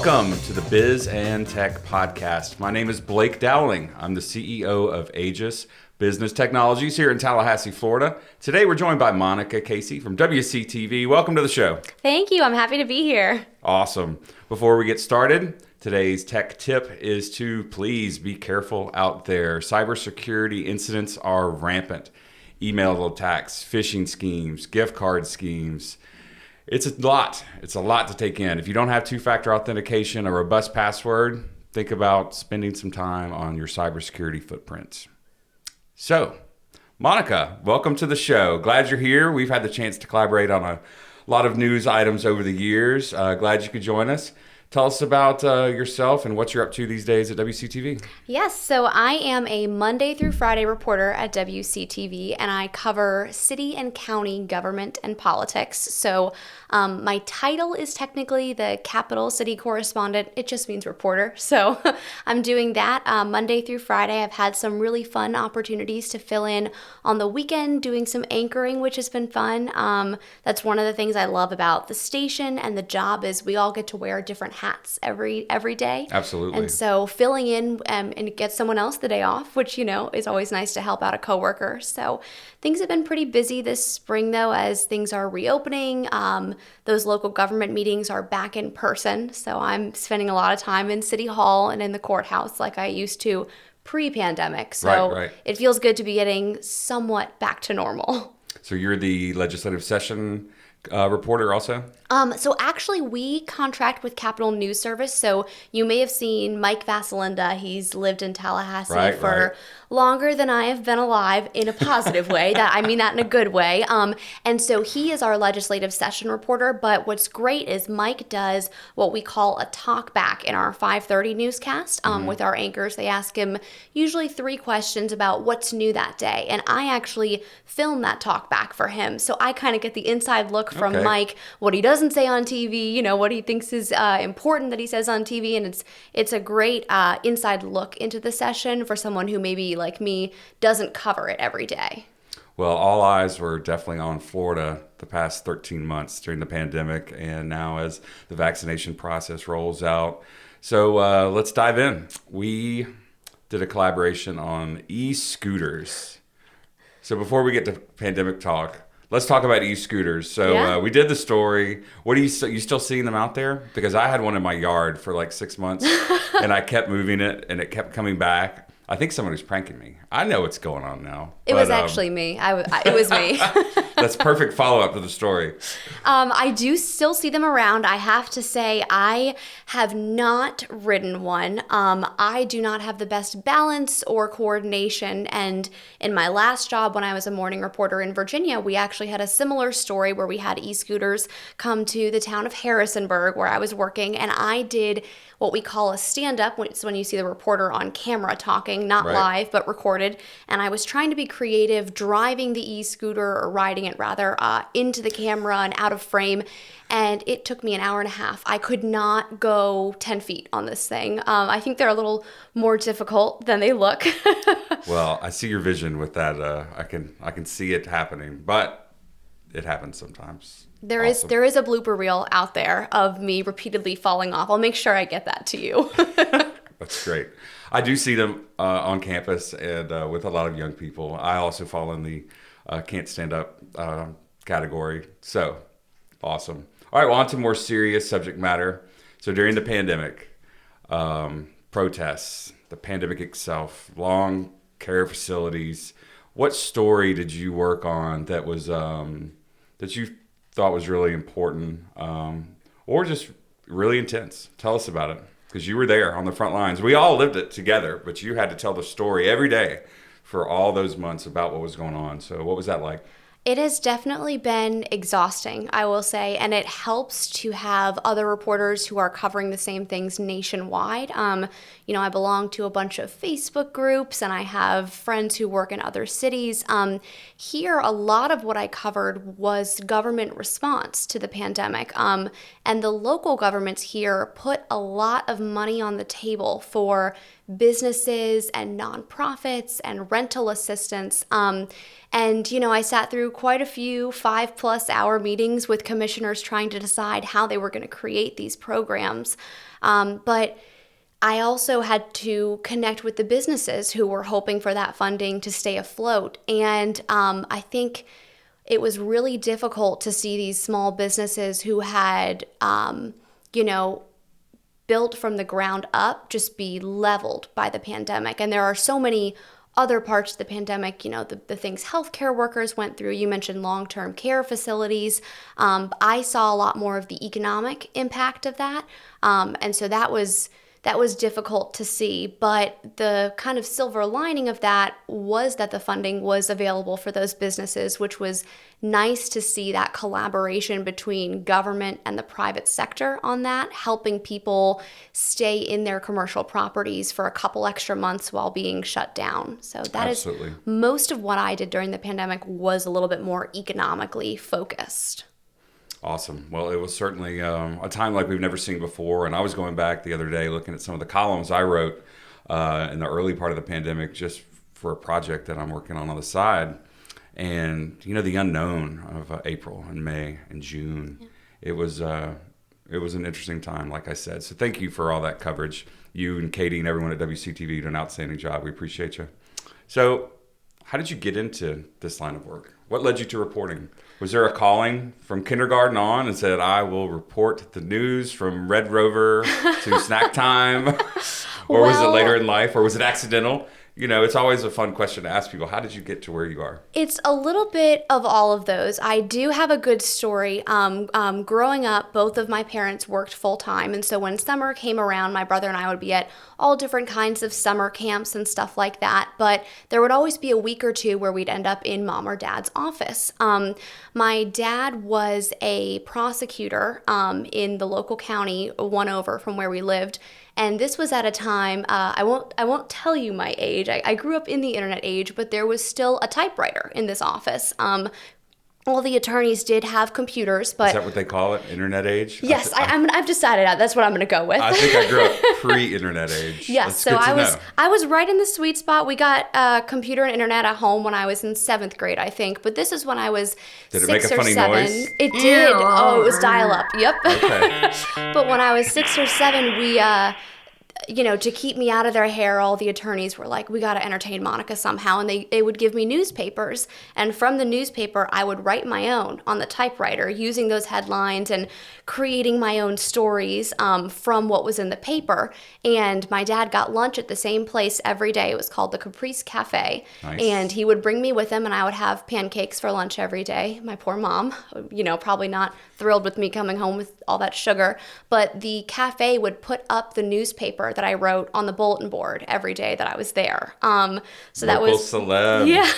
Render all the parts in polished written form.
Welcome to the Biz and Tech Podcast. My name is Blake Dowling. I'm the CEO of Aegis Business Technologies here in Tallahassee, Florida. Today we're joined by Monica Casey from WCTV. Welcome to the show. Thank you. I'm happy to be here. Awesome. Before we get started, today's tech tip is to please be careful out there. Cybersecurity incidents are rampant. Email attacks, phishing schemes, gift card schemes. It's a lot. It's a lot to take in. If you don't have two-factor authentication, a robust password, think about spending some time on your cybersecurity footprint. So, Monica, welcome to the show. Glad you're here. We've had the chance to collaborate on a lot of news items over the years. Glad you could join us. Tell us about yourself and what you're up to these days at WCTV. Yes, so I am a Monday through Friday reporter at WCTV, and I cover city and county government and politics. So my title is technically the Capital City Correspondent. It just means reporter. So I'm doing that Monday through Friday. I've had some really fun opportunities to fill in on the weekend, doing some anchoring, which has been fun. That's one of the things I love about the station and the job is we all get to wear different hats every day. Absolutely. And so filling in and get someone else the day off, which, you know, is always nice to help out a coworker. So things have been pretty busy this spring, though, as things are reopening. Those local government meetings are back in person. So I'm spending a lot of time in City Hall and in the courthouse like I used to pre-pandemic. So Right. It feels good to be getting somewhat back to normal. So you're the legislative session reporter also? So actually we contract with Capitol News Service. So you may have seen Mike Vasalinda. He's lived in Tallahassee for longer than I have been alive in a positive way. I mean that in a good way. And so he is our legislative session reporter. But what's great is Mike does what we call a talk back in our 5:30 newscast with our anchors. They ask him usually 3 questions about what's new that day. And I actually film that talk back for him. So I kind of get the inside look from Mike, what he doesn't say on TV, you know, what he thinks is important that he says on TV. And it's a great inside look into the session for someone who maybe like me doesn't cover it every day. Well, all eyes were definitely on Florida the past 13 months during the pandemic and now as the vaccination process rolls out. So let's dive in. We did a collaboration on e-scooters. So before we get to pandemic talk, let's talk about e-scooters. So we did the story. What do you still seeing them out there? Because I had one in my yard for like 6 months and I kept moving it and it kept coming back. I think someone was pranking me. I know what's going on now. It was actually me. It was me. That's perfect follow-up to the story. I do still see them around. I have to say I have not ridden one. I do not have the best balance or coordination. And in my last job when I was a morning reporter in Virginia, we actually had a similar story where we had e-scooters come to the town of Harrisonburg where I was working. And I did what we call a stand-up. It's when you see the reporter on camera talking, not live, but recorded. And I was trying to be creative, driving the e-scooter or riding it rather into the camera and out of frame. And it took me an hour and a half. I could not go 10 feet on this thing. I think they're a little more difficult than they look. Well, I see your vision with that. I can see it happening, but it happens sometimes. There is a blooper reel out there of me repeatedly falling off. I'll make sure I get that to you. That's great. I do see them on campus and with a lot of young people. I also fall in the can't stand up category. So awesome. All right, well, on to more serious subject matter. So during the pandemic, protests, the pandemic itself, long care facilities, what story did you work on that was that you thought was really important or just really intense? Tell us about it because you were there on the front lines. We all lived it together, but you had to tell the story every day for all those months about what was going on. So what was that like? It has definitely been exhausting, I will say, and it helps to have other reporters who are covering the same things nationwide. You know, I belong to a bunch of Facebook groups, and I have friends who work in other cities. Here, a lot of what I covered was government response to the pandemic, and the local governments here put a lot of money on the table for businesses and nonprofits and rental assistance. And, you know, I sat through through quite a few 5+ hour meetings with commissioners trying to decide how they were going to create these programs. But I also had to connect with the businesses who were hoping for that funding to stay afloat. And I think it was really difficult to see these small businesses who had, built from the ground up just be leveled by the pandemic. And there are so many other parts of the pandemic, the things healthcare workers went through. You mentioned long-term care facilities. I saw a lot more of the economic impact of that. And so that was difficult to see, but the kind of silver lining of that was that the funding was available for those businesses, which was nice to see that collaboration between government and the private sector on that, helping people stay in their commercial properties for a couple extra months while being shut down. So that Absolutely. is most of what I did during the pandemic was a little bit more economically focused. Awesome. Well, it was certainly a time like we've never seen before. And I was going back the other day looking at some of the columns I wrote in the early part of the pandemic just for a project that I'm working on the side. And, the unknown of April and May and June, it was an interesting time, like I said. So thank you for all that coverage. You and Katie and everyone at WCTV did an outstanding job. We appreciate you. So how did you get into this line of work? What led you to reporting? Was there a calling from kindergarten on and said, I will report the news from Red Rover to snack time? Or was it later in life? Or was it accidental? It's always a fun question to ask people. How did you get to where you are? It's a little bit of all of those. I do have a good story. Growing up, both of my parents worked full time. And so when summer came around, my brother and I would be at all different kinds of summer camps and stuff like that. But there would always be a week or two where we'd end up in mom or dad's office. My dad was a prosecutor in the local county, one over from where we lived. And this was at a time, I won't tell you my age. I grew up in the internet age, but there was still a typewriter in this office. All the attorneys did have computers, but... Is that what they call it? Internet age? Yes, I've decided that's what I'm going to go with. I think I grew up pre-internet age. Yes, That's so I was right in the sweet spot. We got computer and internet at home when I was in 7th grade, I think. But this is when I was 6 or 7. Did it make a funny noise? It did. Oh, it was dial-up. Yep. Okay. But when I was 6 or 7, we... to keep me out of their hair, all the attorneys were like, we got to entertain Monica somehow. And they would give me newspapers. And from the newspaper, I would write my own on the typewriter using those headlines and creating my own stories from what was in the paper. And my dad got lunch at the same place every day. It was called the Caprice Cafe. Nice. And he would bring me with him and I would have pancakes for lunch every day. My poor mom, probably not thrilled with me coming home with all that sugar. But the cafe would put up the newspaper that I wrote on the bulletin board every day that I was there. So that was celeb. Yeah.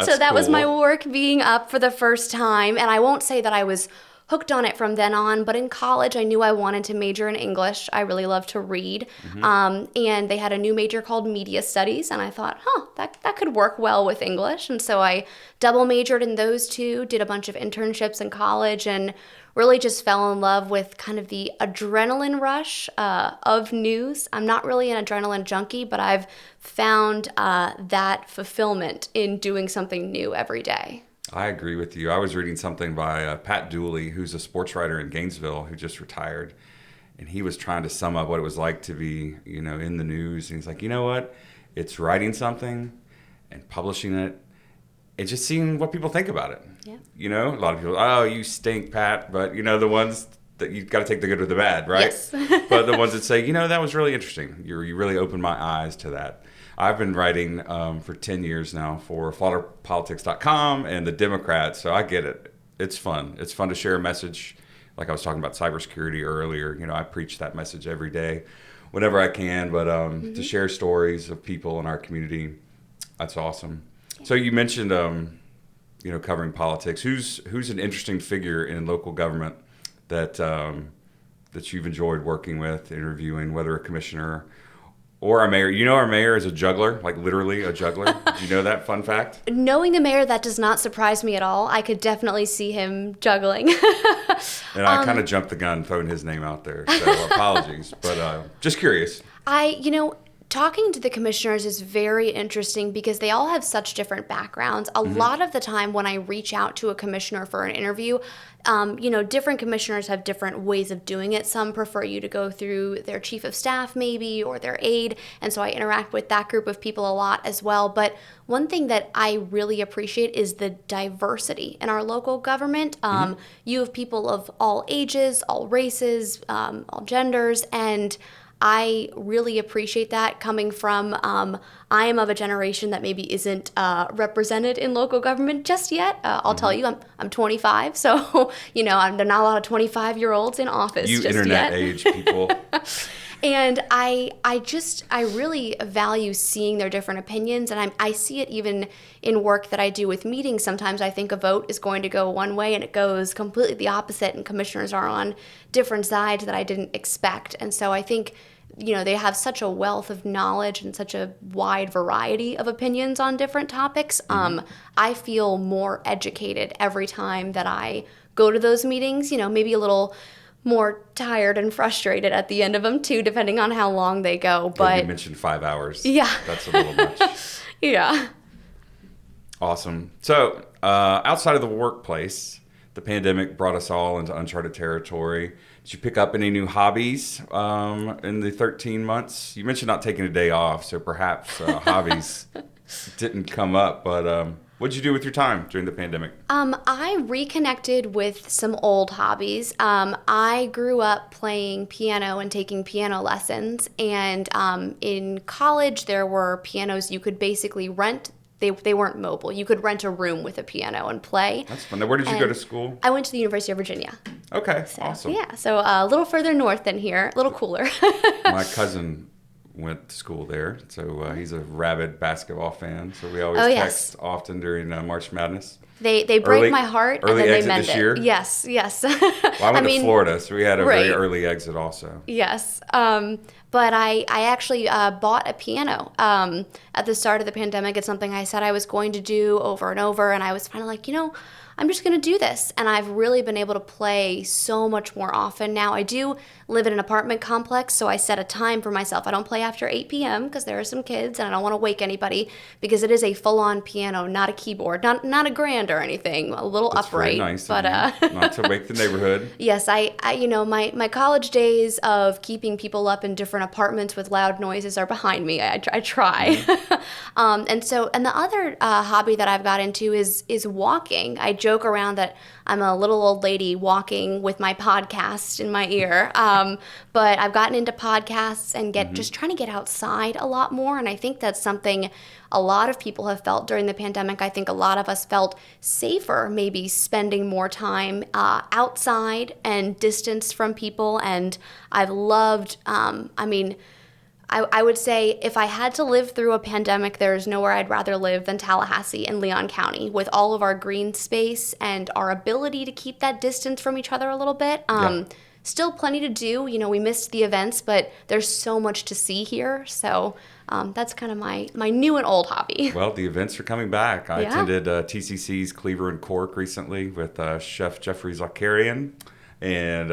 So that was cool. my work being up for the first time. And I won't say that I was hooked on it from then on, but in college I knew I wanted to major in English. I really love to read. And they had a new major called media studies, and I thought, that could work well with English. And so I double majored in those two, did a bunch of internships in college, and really just fell in love with kind of the adrenaline rush of news. I'm not really an adrenaline junkie, but I've found that fulfillment in doing something new every day. I agree with you. I was reading something by Pat Dooley, who's a sports writer in Gainesville who just retired. And he was trying to sum up what it was like to be, in the news. And he's like, you know what? It's writing something and publishing it and just seeing what people think about it. Yeah. A lot of people, oh, you stink, Pat. But, the ones that you've got to take the good with the bad, right? Yes. But the ones that say, that was really interesting. You really opened my eyes to that. I've been writing for 10 years now for floridapolitics.com and the Democrats, so I get it. It's fun. It's fun to share a message. Like I was talking about cybersecurity earlier. I preach that message every day whenever I can, but to share stories of people in our community, that's awesome. Yeah. So you mentioned, covering politics. Who's an interesting figure in local government that you've enjoyed working with, interviewing, whether a commissioner or our mayor? Our mayor is a juggler, like literally a juggler. Did you know that fun fact? Knowing the mayor, that does not surprise me at all. I could definitely see him juggling. And I kind of jumped the gun throwing his name out there, so apologies. But just curious. Talking to the commissioners is very interesting because they all have such different backgrounds. A lot of the time when I reach out to a commissioner for an interview, different commissioners have different ways of doing it. Some prefer you to go through their chief of staff maybe or their aide. And so I interact with that group of people a lot as well. But one thing that I really appreciate is the diversity in our local government. You have people of all ages, all races, all genders, and I really appreciate that coming from, I am of a generation that maybe isn't represented in local government just yet. I'll tell you, I'm 25, so, there are not a lot of 25-year-olds in office you just internet yet. age people. And I really value seeing their different opinions, and I see it even in work that I do with meetings. Sometimes I think a vote is going to go one way and it goes completely the opposite, and commissioners are on different sides that I didn't expect. And so I think, they have such a wealth of knowledge and such a wide variety of opinions on different topics. I feel more educated every time that I go to those meetings, maybe a little more tired and frustrated at the end of them too, depending on how long they go. But you mentioned 5 hours. Yeah. That's a little much. Yeah. Awesome. So outside of the workplace, the pandemic brought us all into uncharted territory. Did you pick up any new hobbies in the 13 months? You mentioned not taking a day off, so perhaps hobbies didn't come up, but what did you do with your time during the pandemic? I reconnected with some old hobbies. I grew up playing piano and taking piano lessons, and in college there were pianos you could basically rent. They weren't mobile. You could rent a room with a piano and play. That's fun. Now, where did you go to school? I went to the University of Virginia. Okay, So, awesome. Yeah, so a little further north than here, a little cooler. My cousin went to school there, so he's a rabid basketball fan. So we always text often during March Madness. They break my heart, and then they mend this it. Year? Yes. Well, I went to Florida, so we had a very early exit also. Yes. But I actually bought a piano at the start of the pandemic. It's something I said I was going to do over and over, and I was finally like, I'm just going to do this. And I've really been able to play so much more often now. I do live in an apartment complex, so I set a time for myself. I don't play after 8 p.m. because there are some kids, and I don't want to wake anybody because it is a full-on piano, not a keyboard, not a grand or anything, a little That's upright. Very nice but not to wake the neighborhood. Yes, I my college days of keeping people up in different apartments with loud noises are behind me. I try. And the other hobby that I've got into is walking. I joke around that I'm a little old lady walking with my podcast in my ear. But I've gotten into podcasts and just trying to get outside a lot more. And I think that's something a lot of people have felt during the pandemic. I think a lot of us felt safer maybe spending more time outside and distanced from people. And I've loved, I would say if I had to live through a pandemic, there is nowhere I'd rather live than Tallahassee and Leon County with all of our green space and our ability to keep that distance from each other a little bit. Still plenty to do. We missed the events, but there's so much to see here. So that's kind of my new and old hobby. Well, the events are coming back. I attended TCC's Cleaver and Cork recently with Chef Jeffrey Zakarian. And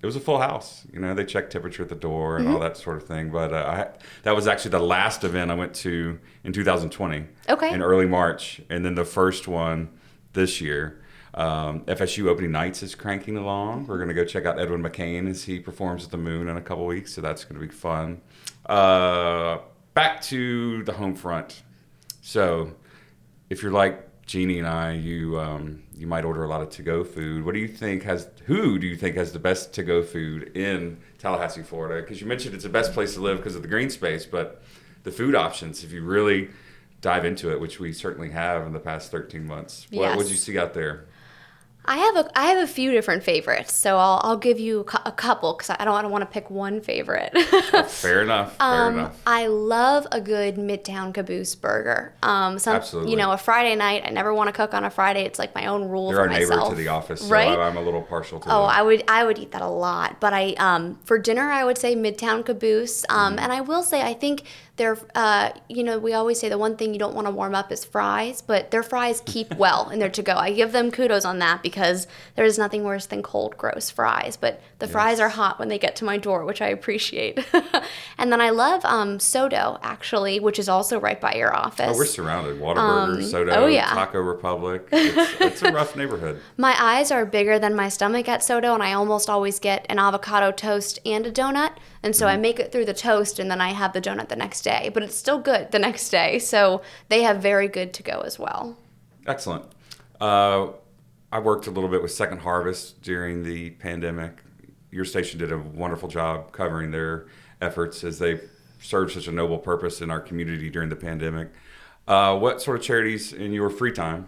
it was a full house. They checked temperature at the door and all that sort of thing. But that was actually the last event I went to in 2020. Okay. In early March. And then the first one this year. FSU opening nights is cranking along. We're going to go check out Edwin McCain as he performs at the Moon in a couple weeks. So that's going to be fun. Back to the home front. So if you're like Jeannie and I, you might order a lot of to-go food. Who do you think has the best to-go food in Tallahassee, Florida? Because you mentioned it's the best place to live because of the green space, but the food options, if you really dive into it, which we certainly have in the past 13 months, what would you see out there? I have a few different favorites, so I'll give you a couple because I don't want to pick one favorite. Fair enough. Fair enough. I love a good Midtown Caboose burger. Absolutely. A Friday night. I never want to cook on a Friday. It's like my own rule for myself. They're our neighbor to the office, so right? I'm a little partial to them. them. I would eat that a lot. But for dinner, I would say Midtown Caboose. And I will say, I think They're, we always say the one thing you don't want to warm up is fries, but their fries keep well and they're to go. I give them kudos on that because there is nothing worse than cold, gross fries. But the fries are hot when they get to my door, which I appreciate. And then I love Sodo, actually, which is also right by your office. Oh, we're surrounded. Whataburger, Sodo, Taco Republic. It's a rough neighborhood. My eyes are bigger than my stomach at Sodo, and I almost always get an avocado toast and a donut. And so I make it through the toast, and then I have the donut the next day. But it's still good the next day. So they have very good to go as well. Excellent. I worked a little bit with Second Harvest during the pandemic. Your station did a wonderful job covering their efforts as they served such a noble purpose in our community during the pandemic. What sort of charities in your free time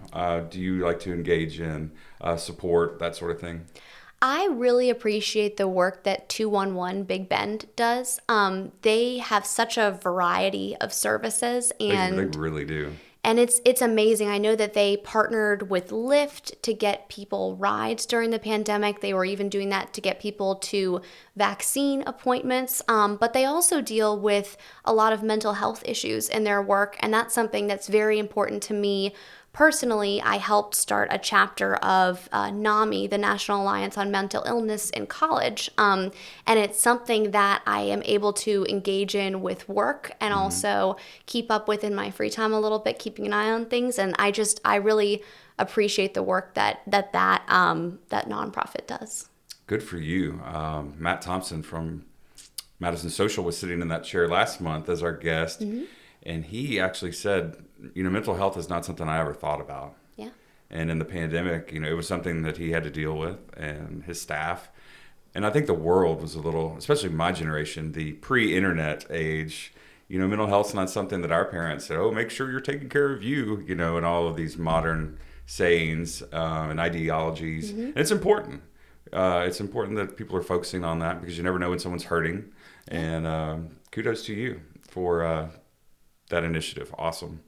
do you like to engage in, support, that sort of thing? I really appreciate the work that 211 Big Bend does. They have such a variety of services, and They really do. And it's amazing. I know that they partnered with Lyft to get people rides during the pandemic. They were even doing that to get people to vaccine appointments. But they also deal with a lot of mental health issues in their work. And that's something that's very important to me. Personally, I helped start a chapter of NAMI, the National Alliance on Mental Illness, in college. And it's something that I am able to engage in with work and also keep up with in my free time a little bit, keeping an eye on things. And I really appreciate the work that nonprofit does. Good for you. Matt Thompson from Madison Social was sitting in that chair last month as our guest. And he actually said, mental health is not something I ever thought about. Yeah. And in the pandemic, it was something that he had to deal with and his staff. And I think the world was a little, especially my generation, the pre-internet age, mental health's not something that our parents said, oh, make sure you're taking care of you, and all of these modern sayings and ideologies. And it's important. It's important that people are focusing on that because you never know when someone's hurting. And kudos to you for that initiative. Awesome.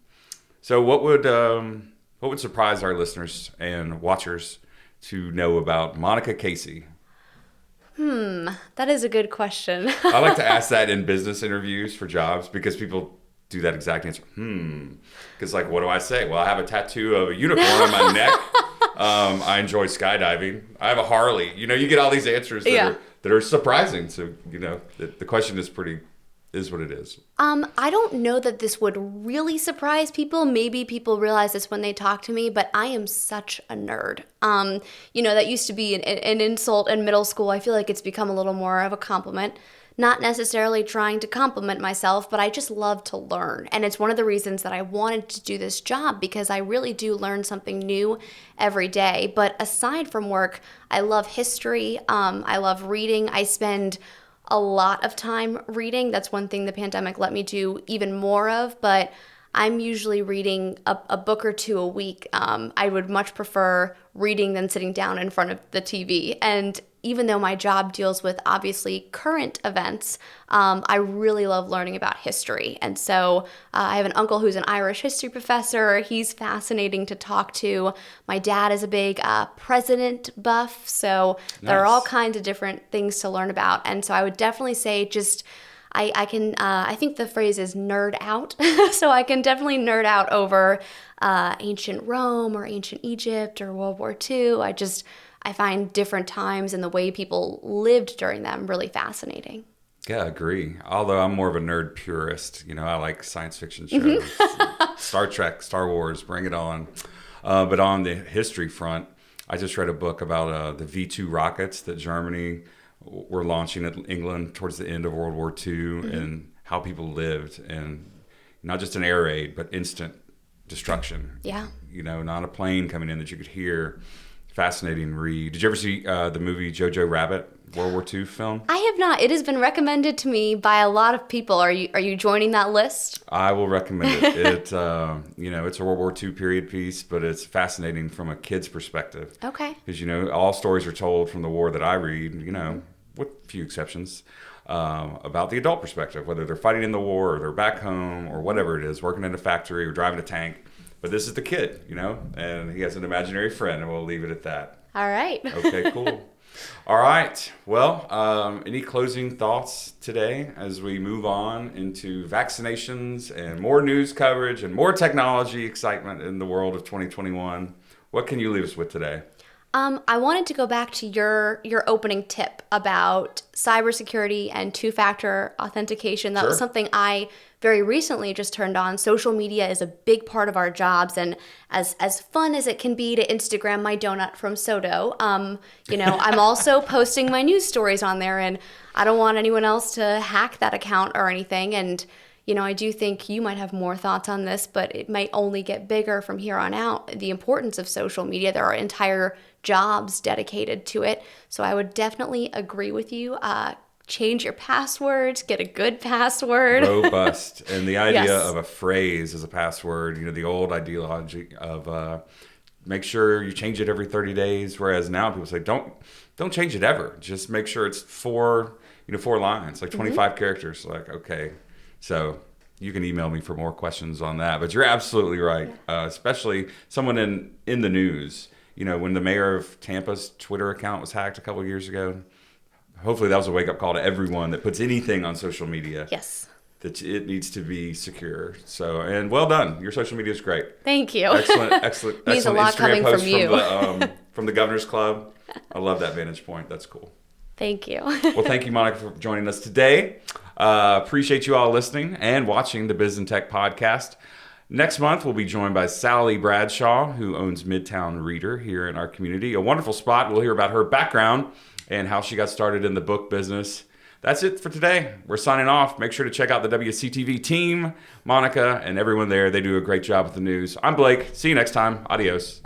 So what would surprise our listeners and watchers to know about Monica Casey? That is a good question. I like to ask that in business interviews for jobs because people do that exact answer. Because what do I say? Well, I have a tattoo of a unicorn on my neck. I enjoy skydiving. I have a Harley. You get all these answers that are surprising. So, the question is what it is. I don't know that this would really surprise people. Maybe people realize this when they talk to me, but I am such a nerd. That used to be an insult in middle school. I feel like it's become a little more of a compliment. Not necessarily trying to compliment myself, but I just love to learn. And it's one of the reasons that I wanted to do this job because I really do learn something new every day. But aside from work, I love history. I love reading. I spend a lot of time reading. That's one thing the pandemic let me do even more of, but I'm usually reading a book or two a week. I would much prefer reading than sitting down in front of the TV. And even though my job deals with obviously current events, I really love learning about history. And so I have an uncle who's an Irish history professor. He's fascinating to talk to. My dad is a big president buff. So there are all kinds of different things to learn about. And so I would definitely say I think the phrase is nerd out. So I can definitely nerd out over ancient Rome or ancient Egypt or World War II. I find different times and the way people lived during them really fascinating. Yeah, I agree. Although I'm more of a nerd purist. I like science fiction shows, Star Trek, Star Wars, bring it on. But on the history front, I just read a book about the V-2 rockets that Germany were launching at England towards the end of World War II and how people lived, and not just an air raid, but instant destruction. Yeah. Not a plane coming in that you could hear. Fascinating read. Did you ever see the movie Jojo Rabbit, World War II film? I have not. It has been recommended to me by a lot of people. Are you joining that list? I will recommend it. It's a World War II period piece, but it's fascinating from a kid's perspective. Okay. Because all stories are told from the war that I read. With a few exceptions, about the adult perspective, whether they're fighting in the war or they're back home or whatever it is, working in a factory or driving a tank. But this is the kid, and he has an imaginary friend, and we'll leave it at that. All right. Okay, cool. All right. Well, any closing thoughts today as we move on into vaccinations and more news coverage and more technology excitement in the world of 2021? What can you leave us with today? I wanted to go back to your opening tip about cybersecurity and two-factor authentication. That was Sure. something I very recently just turned on. Social media is a big part of our jobs, and as fun as it can be to Instagram my donut from Soto, I'm also posting my news stories on there, and I don't want anyone else to hack that account or anything. And I do think you might have more thoughts on this, but it might only get bigger from here on out. The importance of social media, there are entire jobs dedicated to it. So I would definitely agree with you. Change your passwords, get a good password. Robust. And the idea Yes. of a phrase as a password, the old ideology of make sure you change it every 30 days, whereas now people say don't change it ever. Just make sure it's four lines, like 25 characters. Like, okay. So you can email me for more questions on that. But you're absolutely right, especially someone in the news. When the mayor of Tampa's Twitter account was hacked a couple of years ago, hopefully that was a wake-up call to everyone that puts anything on social media. Yes. That it needs to be secure. So, and well done. Your social media is great. Thank you. Excellent Means a lot Instagram coming post from you. From the Governor's Club. I love that vantage point. That's cool. Thank you. Well, thank you, Monica, for joining us today. Appreciate you all listening and watching the Biz and Tech podcast. Next month, we'll be joined by Sally Bradshaw, who owns Midtown Reader here in our community. A wonderful spot. We'll hear about her background and how she got started in the book business. That's it for today. We're signing off. Make sure to check out the WCTV team, Monica, and everyone there. They do a great job with the news. I'm Blake. See you next time. Adios.